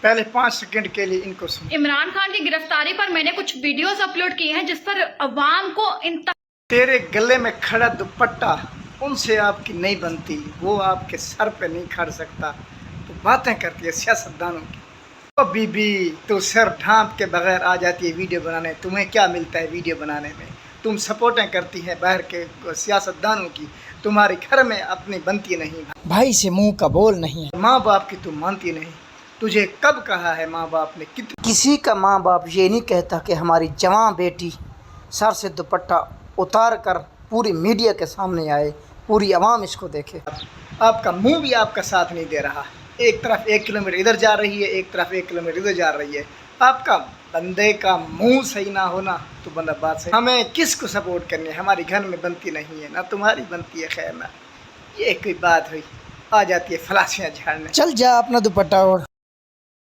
पहले 5 सेकंड के लिए इनको सुन। इमरान खान की गिरफ्तारी पर मैंने कुछ वीडियोस अपलोड किए हैं जिस पर अवाम को तेरे गले में खड़ा दुपट्टा उनसे आपकी नहीं बनती, वो आपके सर पे नहीं खड़ सकता। तो बातें करती है सियासतदानों की। ओ बीबी, तो सर ढांप के बगैर आ जाती है वीडियो बनाने, तुम्हें क्या मिलता है वीडियो बनाने में? तुम सपोर्टें करती हैं बाहर के सियासतदानों की, तुम्हारे घर में अपनी बनती नहीं, भाई से मुंह का बोल नहीं है, माँ बाप की तुम मानती नहीं। तुझे कब कहा है माँ बाप ने? किसी का माँ बाप ये नहीं कहता कि हमारी जवान बेटी सर से दुपट्टा उतार कर पूरी मीडिया के सामने आए, पूरी आवाम इसको देखे। आपका मुंह भी आपका साथ नहीं दे रहा, एक तरफ 1 किलोमीटर इधर जा रही है, एक तरफ 1 किलोमीटर इधर जा रही है। आपका बंदे का मुंह सही ना होना तो बंदा बात सही। हमें किसको सपोर्ट करनी है? हमारी घर में बनती नहीं है, ना तुम्हारी बनती है। खैर ना, ये कोई बात हुई, आ जाती है फलासियाँ झाड़ने। चल जा अपना दुपट्टा ओढ़।